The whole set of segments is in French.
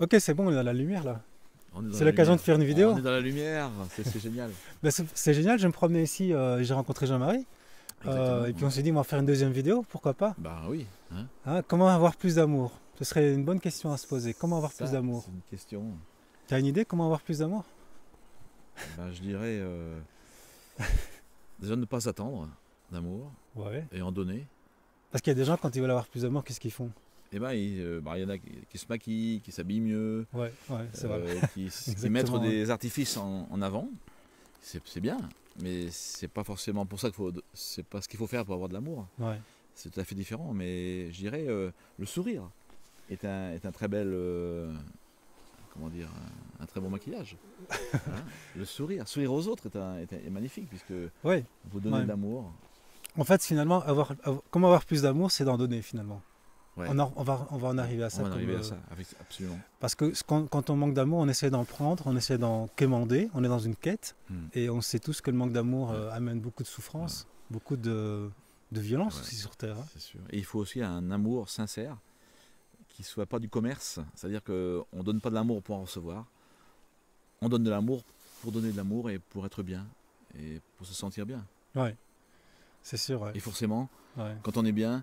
Ok, c'est bon, on est dans la lumière là. On est dans C'est la l'occasion de lumière. faire une vidéo. On est dans la lumière, c'est génial. Ben, c'est génial, je me promenais ici, j'ai rencontré Jean-Marie. Exactement. Et puis on Ouais. s'est dit, on va faire une deuxième vidéo, pourquoi pas? Bah oui, hein. Hein, comment avoir plus d'amour? Ce serait une bonne question à se poser. Comment avoir plus Ça, d'amour? c'est une question. Tu as une idée comment avoir plus d'amour? Ben, je dirais déjà ne pas s'attendre d'amour Ouais. et en donner. Parce qu'il y a des gens, quand ils veulent avoir plus d'amour, qu'est-ce qu'ils font? Et ben, il y en a qui se maquillent, qui s'habillent mieux, Ouais, c'est vrai. qui mettent Exactement, ouais. des artifices en avant. C'est bien, mais c'est pas forcément pour ça c'est pas ce qu'il faut faire pour avoir de l'amour. Ouais. C'est tout à fait différent, mais je dirais le sourire est un très bel, comment dire, un très bon maquillage. Hein. Le sourire aux autres est magnifique puisque Ouais. vous donnez Ouais. de l'amour. En fait, finalement, comment avoir plus d'amour, c'est d'en donner finalement. Ouais. On va en arriver à ça. On va en comme, arriver à ça, absolument. Parce que quand on manque d'amour, on essaie d'en prendre, on essaie d'en quémander, on est dans une quête. Et on sait tous que le manque d'amour amène beaucoup de souffrance, beaucoup de violence aussi sur Terre. Hein. C'est sûr. Et il faut aussi un amour sincère qui ne soit pas du commerce. C'est-à-dire qu'on ne donne pas de l'amour pour en recevoir. On donne de l'amour pour donner de l'amour et pour être bien. Et pour se sentir bien. Ouais, c'est sûr. Ouais. Et forcément, Ouais. quand on est bien,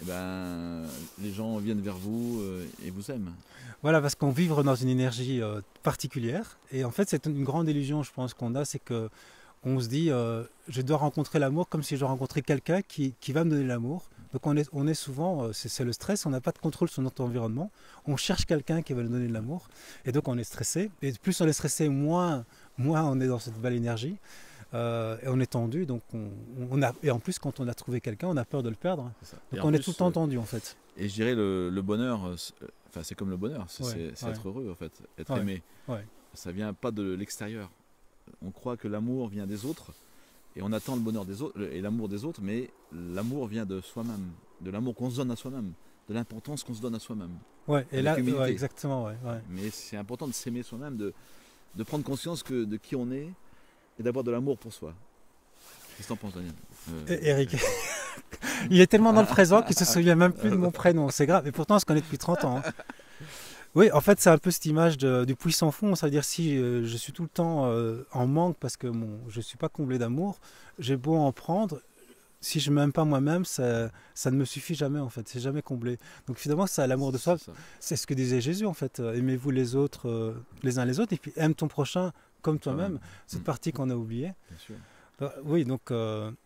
eh ben, les gens viennent vers vous et vous aiment. Voilà, parce qu'on vit dans une énergie particulière. Et en fait, c'est une grande illusion, je pense, qu'on a, c'est que on se dit, je dois rencontrer l'amour comme si je rencontrais quelqu'un qui va me donner l'amour. Donc on est souvent, c'est le stress, on n'a pas de contrôle sur notre environnement. On cherche quelqu'un qui va nous donner de l'amour. Et donc on est stressé. Et plus on est stressé, moins on est dans cette belle énergie. Et on est tendu. Donc et en plus, quand on a trouvé quelqu'un, on a peur de le perdre. C'est ça. Donc Et en on est plus, tout le temps tendu en fait. Et je dirais le bonheur, c'est comme le bonheur, c'est Ouais. être heureux en fait, être Ouais. aimé. Ouais. Ça vient pas de l'extérieur. On croit que l'amour vient des autres et on attend le bonheur des autres et l'amour des autres, mais l'amour vient de soi-même, de l'amour qu'on se donne à soi-même, de l'importance qu'on se donne à soi-même. Ouais, et Avec là, humilité. ouais, exactement, ouais. Mais c'est important de s'aimer soi-même, de prendre conscience de qui on est et d'avoir de l'amour pour soi. Qu'est-ce que t'en penses, Daniel Et Eric, il est tellement dans le présent qu'il se souvient même plus de mon prénom, c'est grave. Et pourtant, on se connaît depuis 30 ans. Hein. Oui, en fait, c'est un peu cette image du puits sans fond. Ça veut dire si je suis tout le temps en manque parce que je ne suis pas comblé d'amour, j'ai beau en prendre, si je ne m'aime pas moi-même, ça ne me suffit jamais en fait, c'est jamais comblé. Donc finalement, c'est l'amour de soi, c'est ça. c'est ce que disait Jésus en fait. Aimez-vous les autres, les uns les autres, et puis aime ton prochain comme toi-même. Cette partie qu'on a oubliée. Bien sûr. Oui, donc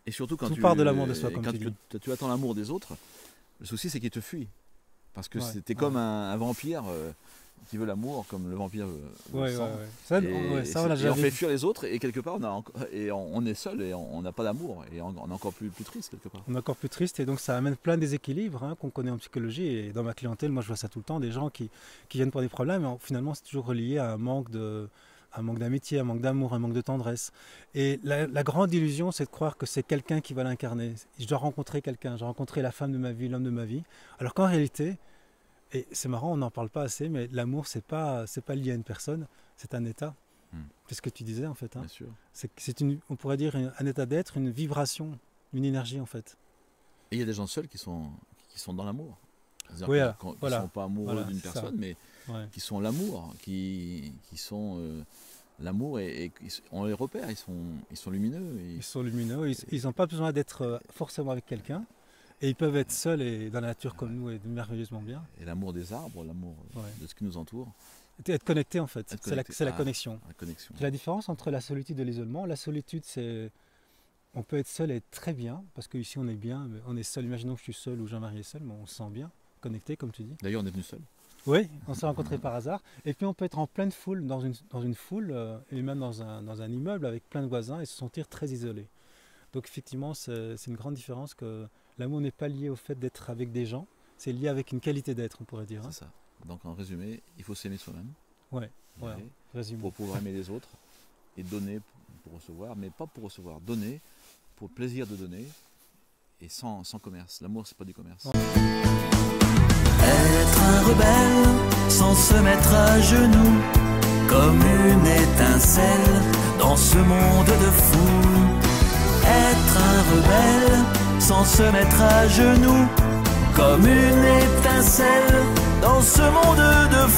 Et surtout quand tout part de l'amour de soi, comme quand tu dis. tu attends l'amour des autres, le souci c'est qu'ils te fuient. Parce que Ouais, c'était comme un vampire qui veut l'amour, comme le vampire veut ouais, le sang. Ça, Et on l'a et déjà on fait vu. fuir les autres et quelque part on est seul et on n'a pas d'amour et on est encore plus triste quelque part. On est encore plus triste et donc ça amène plein de déséquilibres hein, qu'on connaît en psychologie. Et dans ma clientèle, moi je vois ça tout le temps, des gens qui viennent pour des problèmes, et finalement c'est toujours relié à un manque d'amitié, un manque d'amour, un manque de tendresse. Et la grande illusion, c'est de croire que c'est quelqu'un qui va l'incarner. Je dois rencontrer quelqu'un, je dois rencontrer la femme de ma vie, l'homme de ma vie. Alors qu'en réalité, et c'est marrant, on n'en parle pas assez, mais l'amour, c'est pas lié à une personne, c'est un état. C'est ce que tu disais en fait. Hein. Bien sûr. On pourrait dire un état d'être, une vibration, une énergie en fait. Et il y a des gens seuls qui sont dans l'amour. C'est-à-dire Oui, qui ne voilà. sont pas amoureux Voilà, d'une c'est personne, mais Ouais. qui sont l'amour, qui sont l'amour et on les repère, ils sont lumineux. Ils sont lumineux, ils n'ont pas besoin d'être forcément avec quelqu'un. Et ils peuvent être seuls et dans la nature comme nous et merveilleusement bien. Et l'amour des arbres, l'amour de ce qui nous entoure. Être connecté en fait, Être c'est la connecté. connexion. La connexion. C'est la différence entre la solitude et l'isolement. La solitude, c'est... On peut être seul et être très bien, parce qu'ici on est bien, mais on est seul. Imaginons que je suis seul ou Jean-Marie est seul, mais on se sent bien, connecté comme tu dis. D'ailleurs, on est venu seul. Oui, on s'est rencontrés par hasard. Et puis on peut être en pleine foule, dans une foule, et même dans un immeuble avec plein de voisins et se sentir très isolé. Donc effectivement, c'est une grande différence que l'amour n'est pas lié au fait d'être avec des gens, c'est lié avec une qualité d'être, on pourrait dire. Hein. C'est ça. Donc en résumé, il faut s'aimer soi-même. Ouais, voilà, résumé. Pour pouvoir aimer les autres et donner pour recevoir, mais pas pour recevoir, donner pour le plaisir de donner et sans commerce. L'amour, c'est pas du commerce. Ouais. Être un rebelle sans se mettre à genoux, comme une étincelle dans ce monde de fous. Être un rebelle sans se mettre à genoux, comme une étincelle dans ce monde de fous.